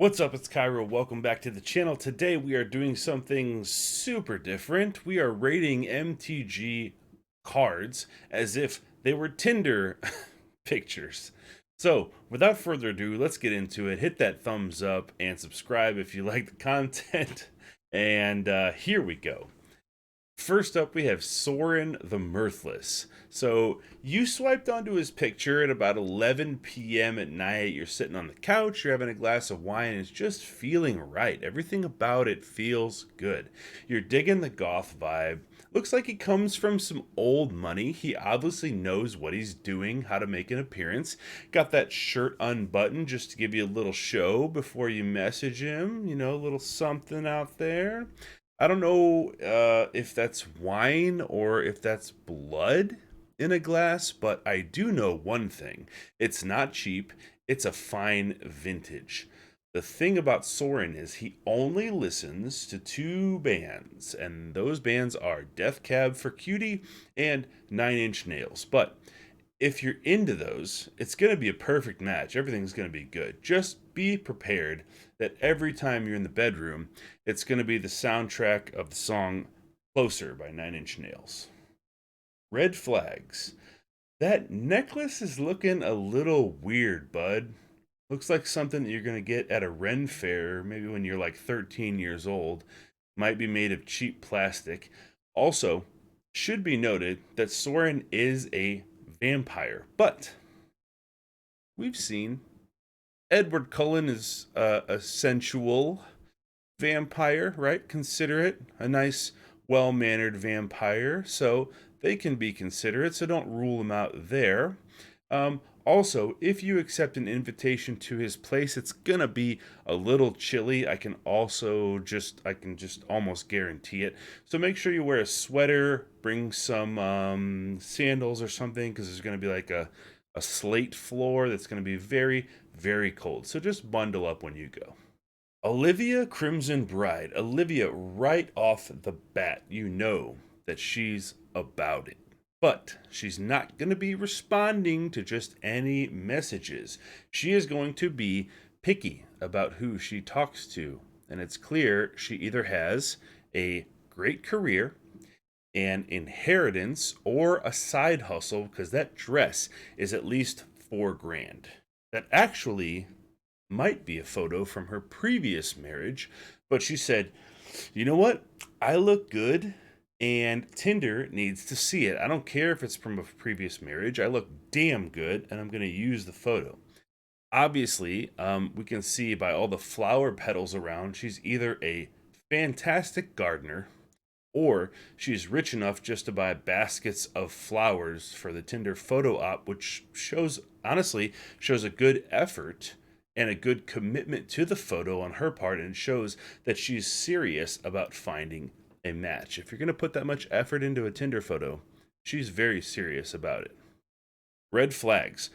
What's up, it's Kaero. Welcome back to the channel. Today we are doing something super different. We are rating MTG cards as if they were Tinder pictures. So, without further ado, let's get into it. Hit that thumbs up and subscribe if you like the content. And here we go. First up, we have Soarin the Mirthless. So you swiped onto his picture at about 11 p.m. at night. You're sitting on the couch, you're having a glass of wine, and it's just feeling right. Everything about it feels good. You're digging the goth vibe. Looks like he comes from some old money. He obviously knows what he's doing, how to make an appearance. Got that shirt unbuttoned just to give you a little show before you message him. You know, a little something out there. I don't know if that's wine or if that's blood in a glass, but I do know one thing. It's not cheap, it's a fine vintage. The thing about Soren is he only listens to two bands, and those bands are Death Cab for Cutie and Nine Inch Nails. But if you're into those, it's going to be a perfect match. Everything's going to be good. Just be prepared that every time you're in the bedroom, it's going to be the soundtrack of the song Closer by Nine Inch Nails. Red flags. That necklace is looking a little weird, bud. Looks like something that you're going to get at a Ren fair, maybe when you're like 13 years old. Might be made of cheap plastic. Also, should be noted that Soren is a vampire, but we've seen Edward Cullen is a sensual vampire, right? Considerate, a nice, well-mannered vampire, so they can be considerate, so don't rule them out there. Also, if you accept an invitation to his place, it's gonna be a little chilly. I can just almost guarantee it. So make sure you wear a sweater, bring some sandals or something, because there's gonna be like a slate floor that's gonna be very, very cold. So just bundle up when you go. Olivia Crimson Bride. Olivia, right off the bat, you know that she's about it. But she's not going to be responding to just any messages. She is going to be picky about who she talks to. And it's clear she either has a great career, an inheritance, or a side hustle, because that dress is at least $4,000. That actually might be a photo from her previous marriage, but she said, you know what? I look good and Tinder needs to see it. I don't care if it's from a previous marriage. I look damn good and I'm going to use the photo. Obviously, we can see by all the flower petals around, she's either a fantastic gardener or she's rich enough just to buy baskets of flowers for the Tinder photo op, which honestly, shows a good effort and a good commitment to the photo on her part, and shows that she's serious about finding a match. If you're going to put that much effort into a Tinder photo, she's very serious about it. Red flags.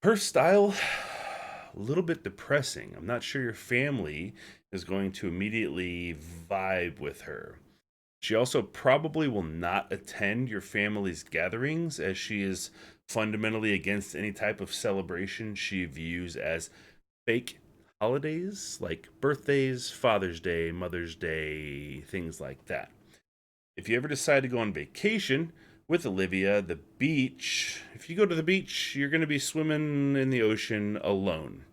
Her style, a little bit depressing. I'm not sure your family is going to immediately vibe with her. She also probably will not attend your family's gatherings, as she is fundamentally against any type of celebration she views as fake holidays, like birthdays, Father's Day, Mother's Day, things like that. If you ever decide to go on vacation with Olivia, the beach, if you go to the beach, you're going to be swimming in the ocean alone.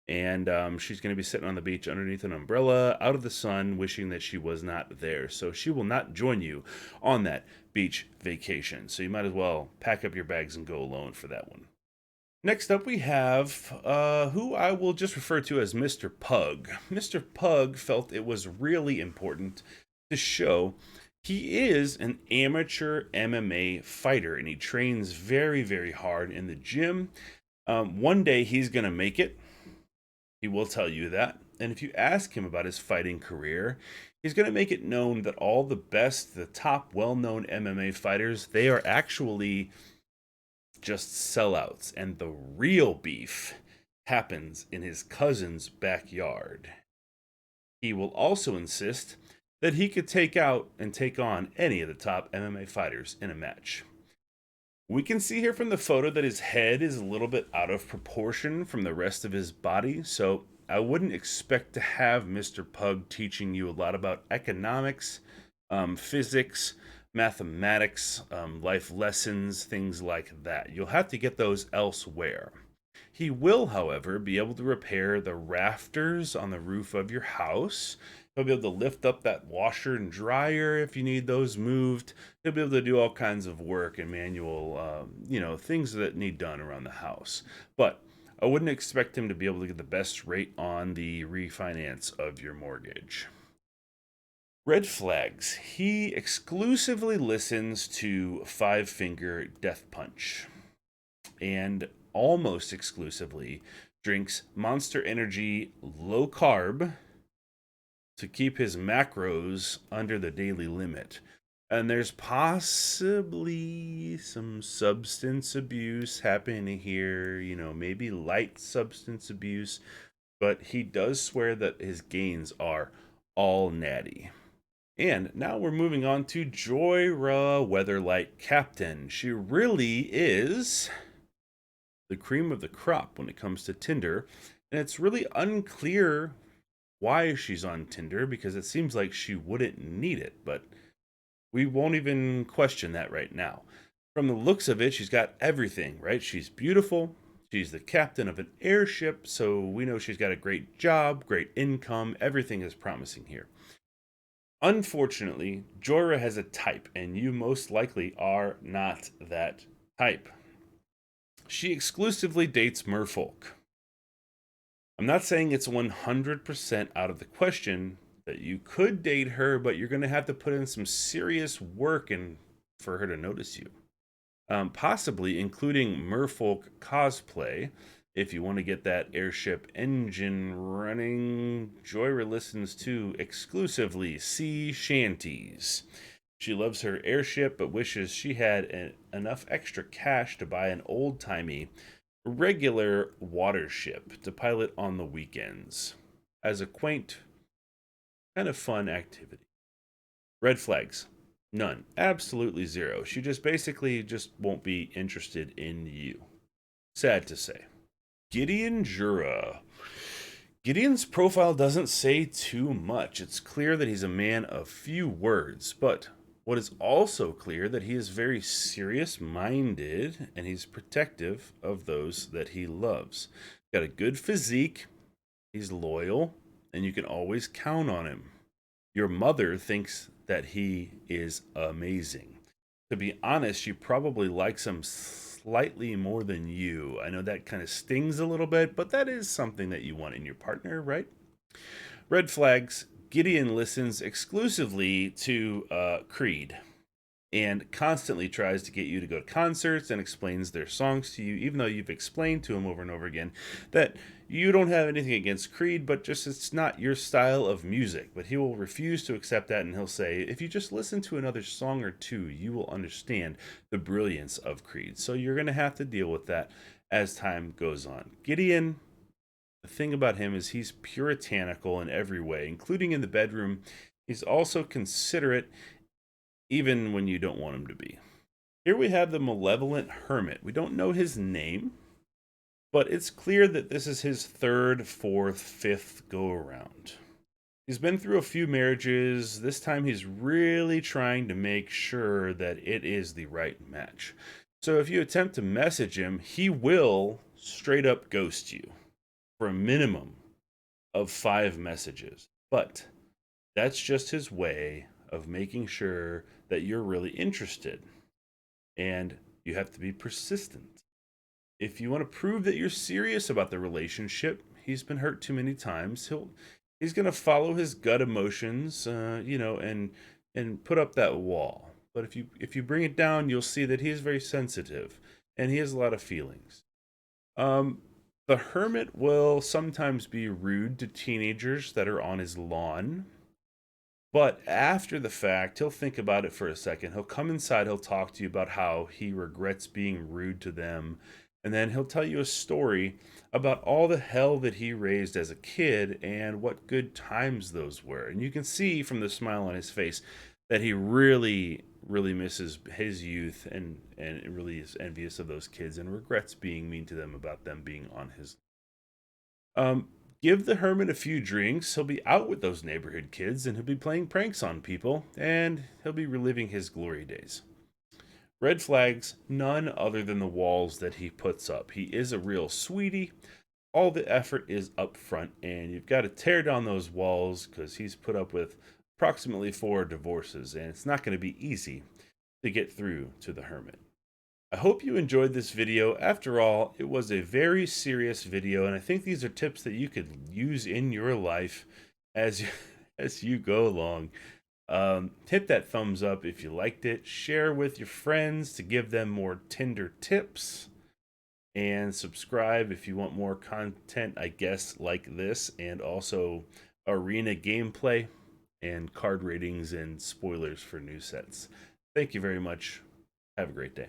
And she's going to be sitting on the beach underneath an umbrella, out of the sun, wishing that she was not there. So she will not join you on that beach vacation. So you might as well pack up your bags and go alone for that one. Next up, we have who I will just refer to as Mr. Pug. Mr. Pug felt it was really important to show he is an amateur MMA fighter, and he trains very, very hard in the gym. One day he's going to make it. He will tell you that. And if you ask him about his fighting career, he's going to make it known that all the best, the top well-known MMA fighters, they are actually just sellouts, and the real beef happens in his cousin's backyard. He will also insist that he could take out and take on any of the top MMA fighters in a match. We can see here from the photo that his head is a little bit out of proportion from the rest of his body, so I wouldn't expect to have Mr. Pug teaching you a lot about economics, physics, mathematics, life lessons, things like that. You'll have to get those elsewhere. He will, however, be able to repair the rafters on the roof of your house. He'll be able to lift up that washer and dryer if you need those moved. He'll be able to do all kinds of work and manual, things that need done around the house. But I wouldn't expect him to be able to get the best rate on the refinance of your mortgage. Red flags. He exclusively listens to Five Finger Death Punch and almost exclusively drinks Monster Energy low carb to keep his macros under the daily limit. And there's possibly some substance abuse happening here, maybe light substance abuse, but he does swear that his gains are all natty. And now we're moving on to Joya Weatherlight Captain. She really is the cream of the crop when it comes to Tinder, and it's really unclear why she's on Tinder because it seems like she wouldn't need it, but we won't even question that right now. From the looks of it, she's got everything, right? She's beautiful. She's the captain of an airship, so we know she's got a great job, great income. Everything is promising here. Unfortunately, Joya has a type, and you most likely are not that type. She exclusively dates merfolk. I'm not saying it's 100% out of the question that you could date her, but you're going to have to put in some serious work for her to notice you. Possibly including merfolk cosplay. If you want to get that airship engine running, Joya listens to exclusively sea shanties. She loves her airship, but wishes she had enough extra cash to buy an old-timey, regular water ship to pilot on the weekends as a quaint, kind of fun activity. Red flags. None. Absolutely zero. She basically won't be interested in you. Sad to say. Gideon Jura. Gideon's profile doesn't say too much. It's clear that he's a man of few words, but what is also clear that he is very serious-minded and he's protective of those that he loves. Got a good physique, he's loyal, and you can always count on him. Your mother thinks that he is amazing. To be honest, she probably likes him slightly more than you. I know that kind of stings a little bit, but that is something that you want in your partner, right? Red flags. Gideon listens exclusively to Creed and constantly tries to get you to go to concerts and explains their songs to you, even though you've explained to him over and over again that you don't have anything against Creed, but just it's not your style of music. But he will refuse to accept that, and he'll say, if you just listen to another song or two, you will understand the brilliance of Creed. So you're going to have to deal with that as time goes on. Gideon, the thing about him is he's puritanical in every way, including in the bedroom. He's also considerate, even when you don't want him to be. Here we have the Malevolent Hermit. We don't know his name, but it's clear that this is his third, fourth, fifth go-around. He's been through a few marriages. This time he's really trying to make sure that it is the right match. So if you attempt to message him, he will straight up ghost you for a minimum of 5 messages. But that's just his way of making sure that you're really interested. And you have to be persistent. If you want to prove that you're serious about the relationship, he's been hurt too many times. He's going to follow his gut emotions, and put up that wall. But if you bring it down, you'll see that he is very sensitive and he has a lot of feelings. The hermit will sometimes be rude to teenagers that are on his lawn. But after the fact, he'll think about it for a second. He'll come inside, he'll talk to you about how he regrets being rude to them. And then he'll tell you a story about all the hell that he raised as a kid and what good times those were. And you can see from the smile on his face that he really, really misses his youth and really is envious of those kids and regrets being mean to them about them being on his. Give the hermit a few drinks, he'll be out with those neighborhood kids and he'll be playing pranks on people, and he'll be reliving his glory days. Red flags, none other than the walls that he puts up. He is a real sweetie. All the effort is up front, and you've got to tear down those walls because he's put up with approximately 4 divorces, and it's not going to be easy to get through to the hermit. I hope you enjoyed this video. After all, it was a very serious video, and I think these are tips that you could use in your life as you go along. Hit that thumbs up if you liked it. Share with your friends to give them more Tinder tips. And subscribe if you want more content, I guess, like this, and also arena gameplay and card ratings and spoilers for new sets. Thank you very much. Have a great day.